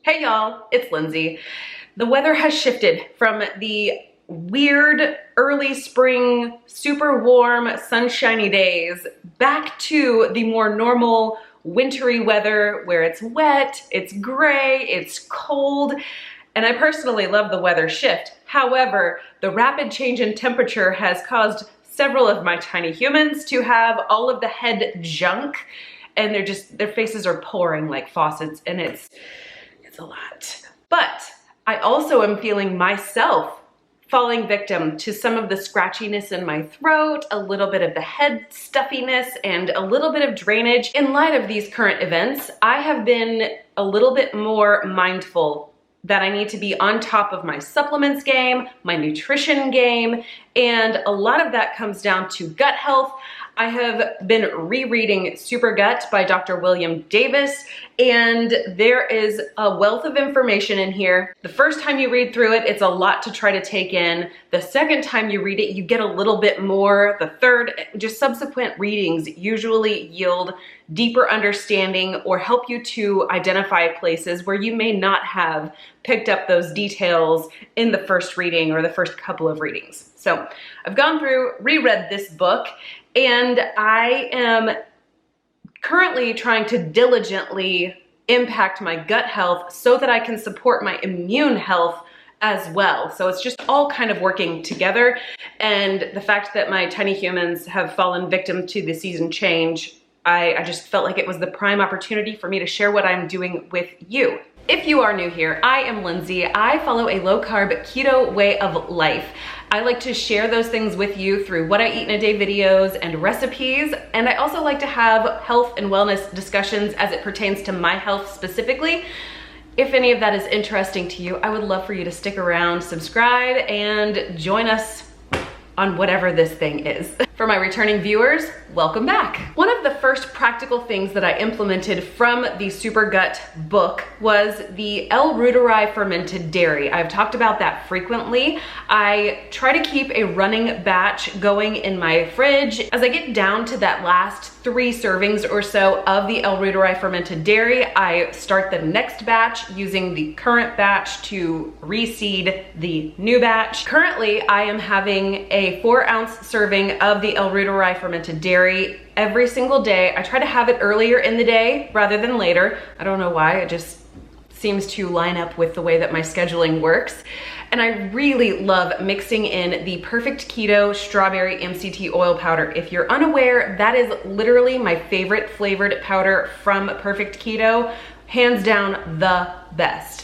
Hey y'all, it's Lindsay. The weather has shifted from the weird early spring, super warm, sunshiny days back to the more normal wintry weather where it's wet, it's gray, it's cold, and I personally love the weather shift. However, the rapid change in temperature has caused several of my tiny humans to have all of the head junk, and their faces are pouring like faucets, and it's a lot. But I also am feeling myself falling victim to some of the scratchiness in my throat, a little bit of the head stuffiness, and a little bit of drainage. In light of these current events, I have been a little bit more mindful that I need to be on top of my supplements game, my nutrition game, and a lot of that comes down to gut health. I have been rereading Super Gut by Dr. William Davis, and there is a wealth of information in here. The first time you read through it, it's a lot to try to take in. The second time you read it, you get a little bit more. The third, just subsequent readings usually yield deeper understanding or help you to identify places where you may not have picked up those details in the first reading or the first couple of readings. So I've gone through, reread this book, and I am currently trying to diligently impact my gut health so that I can support my immune health as well. So it's just all kind of working together. And the fact that my tiny humans have fallen victim to the season change, I just felt like it was the prime opportunity for me to share what I'm doing with you. If you are new here, I am Lindsay. I follow a low-carb keto way of life. I like to share those things with you through what I eat in a day videos and recipes, and I also like to have health and wellness discussions as it pertains to my health specifically. If any of that is interesting to you, I would love for you to stick around, subscribe, and join us on whatever this thing is. For my returning viewers, welcome back. One of the first practical things that I implemented from the Super Gut book was the L-reuteri fermented dairy. I've talked about that frequently. I try to keep a running batch going in my fridge. As I get down to that last 3 servings or so of the L-reuteri fermented dairy, I start the next batch using the current batch to reseed the new batch. Currently, I am having a 4-ounce serving of the L-reuteri fermented dairy every single day. I try to have it earlier in the day rather than later. I don't know why, it just seems to line up with the way that my scheduling works. And I really love mixing in the Perfect Keto Strawberry MCT oil powder. If you're unaware, that is literally my favorite flavored powder from Perfect Keto, hands down the best.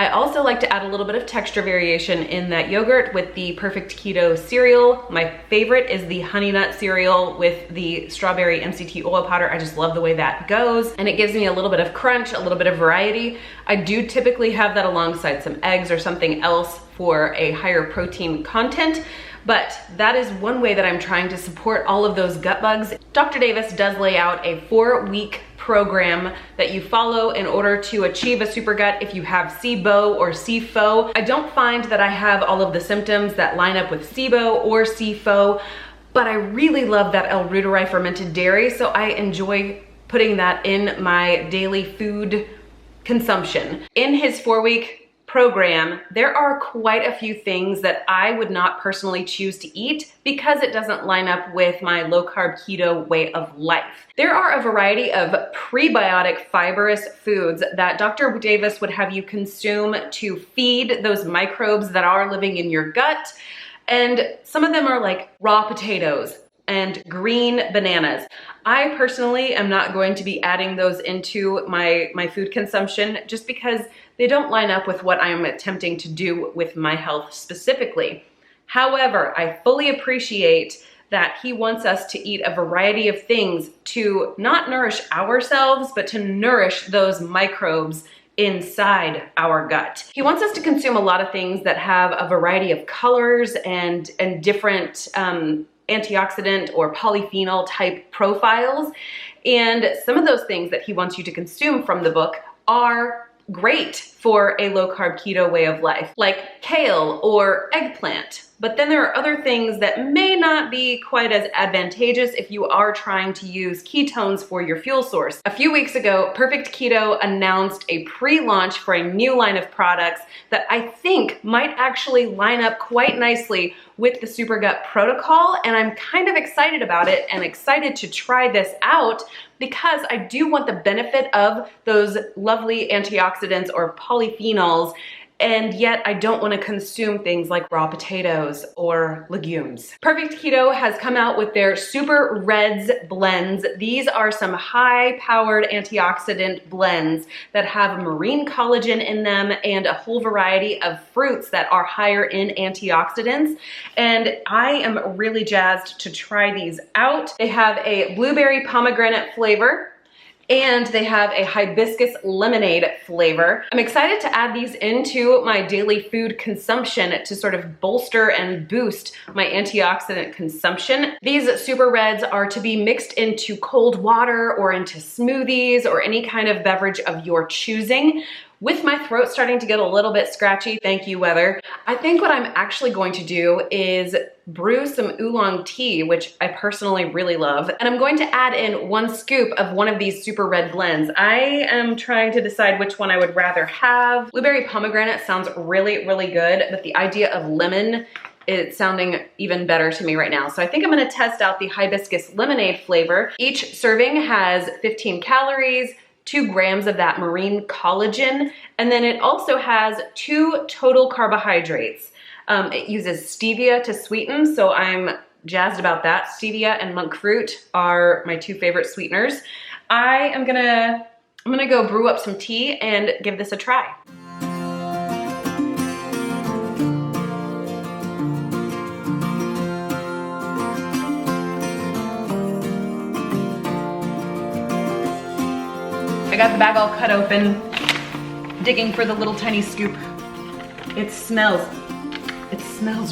I also like to add a little bit of texture variation in that yogurt with the Perfect Keto cereal. My favorite is the honey nut cereal with the strawberry MCT oil powder. I just love the way that goes, and it gives me a little bit of crunch, a little bit of variety. I do typically have that alongside some eggs or something else for a higher protein content, but that is one way that I'm trying to support all of those gut bugs. Dr. Davis does lay out a 4-week program that you follow in order to achieve a super gut if you have SIBO or SIFO. I don't find that I have all of the symptoms that line up with SIBO or SIFO, but I really love that L-reuteri fermented dairy, so I enjoy putting that in my daily food consumption. In his 4-week program, there are quite a few things that I would not personally choose to eat because it doesn't line up with my low-carb keto way of life. There are a variety of prebiotic fibrous foods that Dr. Davis would have you consume to feed those microbes that are living in your gut, and some of them are like raw potatoes and green bananas. I personally am not going to be adding those into my food consumption just because they don't line up with what I am attempting to do with my health specifically. However, I fully appreciate that he wants us to eat a variety of things to not nourish ourselves, but to nourish those microbes inside our gut. He wants us to consume a lot of things that have a variety of colors and different antioxidant or polyphenol type profiles. And some of those things that he wants you to consume from the book are great for a low carb keto way of life, like kale or eggplant. But then there are other things that may not be quite as advantageous if you are trying to use ketones for your fuel source. A few weeks ago, Perfect Keto announced a pre-launch for a new line of products that I think might actually line up quite nicely with the Super Gut protocol, and I'm kind of excited about it and excited to try this out because I do want the benefit of those lovely antioxidants or polyphenols, and yet I don't want to consume things like raw potatoes or legumes. Perfect Keto has come out with their Super Reds blends. These are some high-powered antioxidant blends that have marine collagen in them and a whole variety of fruits that are higher in antioxidants. And I am really jazzed to try these out. They have a blueberry pomegranate flavor, and they have a hibiscus lemonade flavor. I'm excited to add these into my daily food consumption to sort of bolster and boost my antioxidant consumption. These Super Reds are to be mixed into cold water or into smoothies or any kind of beverage of your choosing. With my throat starting to get a little bit scratchy, thank you weather, I think what I'm actually going to do is brew some oolong tea, which I personally really love. And I'm going to add in 1 scoop of one of these Super Red blends. I am trying to decide which one I would rather have. Blueberry pomegranate sounds really, really good, but the idea of lemon, it's sounding even better to me right now. So I think I'm gonna test out the hibiscus lemonade flavor. Each serving has 15 calories, 2 grams of that marine collagen, and then it also has 2 total carbohydrates. It uses stevia to sweeten, so I'm jazzed about that. Stevia and monk fruit are my 2 favorite sweeteners. I'm gonna go brew up some tea and give this a try. I got the bag all cut open, digging for the little tiny scoop. It smells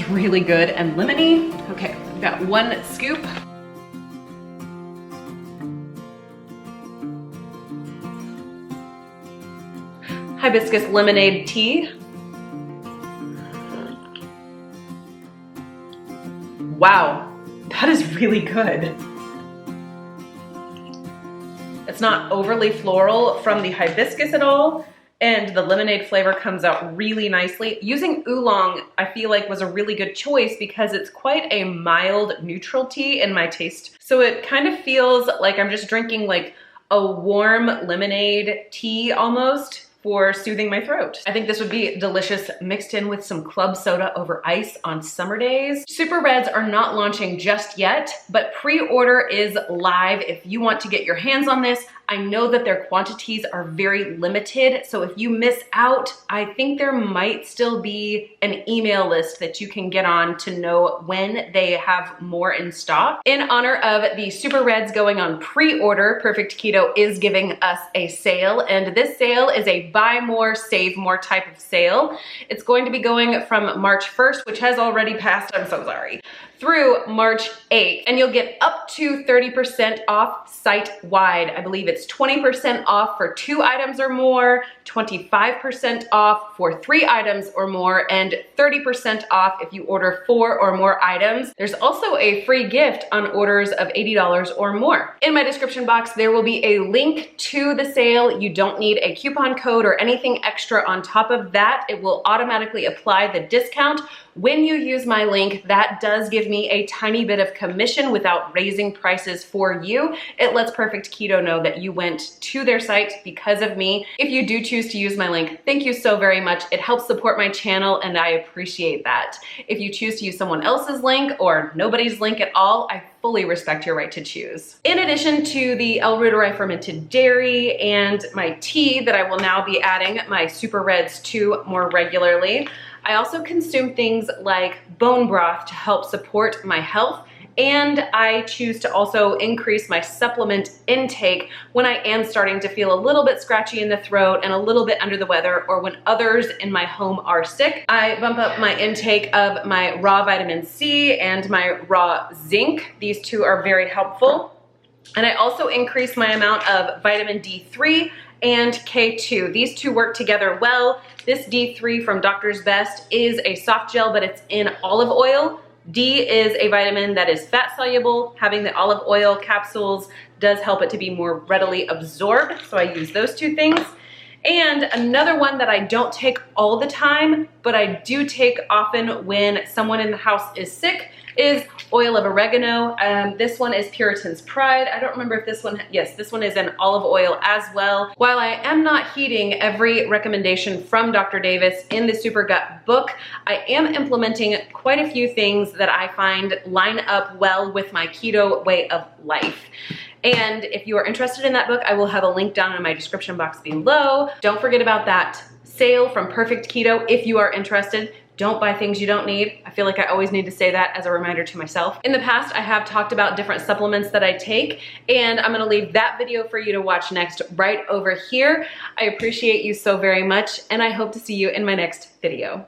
really good and lemony. Okay, I've got 1 scoop. Hibiscus lemonade tea. Wow, that is really good. It's not overly floral from the hibiscus at all, and the lemonade flavor comes out really nicely. Using oolong, I feel like, was a really good choice because it's quite a mild neutral tea in my taste. So it kind of feels like I'm just drinking like a warm lemonade tea almost, for soothing my throat. I think this would be delicious mixed in with some club soda over ice on summer days. Super Reds are not launching just yet, but pre-order is live if you want to get your hands on this. I know that their quantities are very limited, so if you miss out, I think there might still be an email list that you can get on to know when they have more in stock. In honor of the Super Reds going on pre-order, Perfect Keto is giving us a sale, and this sale is a buy more, save more type of sale. It's going to be going from March 1st, which has already passed, I'm so sorry, through March 8th, and you'll get up to 30% off site-wide. I believe it's 20% off for 2 items or more, 25% off for 3 items or more, and 30% off if you order 4 or more items. There's also a free gift on orders of $80 or more. In my description box, there will be a link to the sale. You don't need a coupon code or anything extra on top of that. It will automatically apply the discount. When you use my link, that does give me a tiny bit of commission without raising prices for you. It lets Perfect Keto know that you went to their site because of me. If you do choose to use my link, thank you so very much. It helps support my channel and I appreciate that. If you choose to use someone else's link or nobody's link at all, I fully respect your right to choose. In addition to the El Ruderai fermented dairy and my tea that I will now be adding my Super Reds to more regularly, I also consume things like bone broth to help support my health, and I choose to also increase my supplement intake when I am starting to feel a little bit scratchy in the throat and a little bit under the weather, or when others in my home are sick. I bump up my intake of my raw vitamin C and my raw zinc. These 2 are very helpful. And I also increase my amount of vitamin D3 and K2. These two work together well. This D3 from Doctor's Best is a soft gel, but it's in olive oil. D is a vitamin that is fat soluble. Having the olive oil capsules does help it to be more readily absorbed, so I use those two things. And another one that I don't take all the time, but I do take often when someone in the house is sick, is oil of oregano. This one is Puritan's Pride. I don't remember if this one, yes, this one is an olive oil as well. While I am not heeding every recommendation from Dr. Davis in the Super Gut book, I am implementing quite a few things that I find line up well with my keto way of life. And if you are interested in that book, I will have a link down in my description box below. Don't forget about that sale from Perfect Keto if you are interested. Don't buy things you don't need. I feel like I always need to say that as a reminder to myself. In the past, I have talked about different supplements that I take, and I'm gonna leave that video for you to watch next right over here. I appreciate you so very much, and I hope to see you in my next video.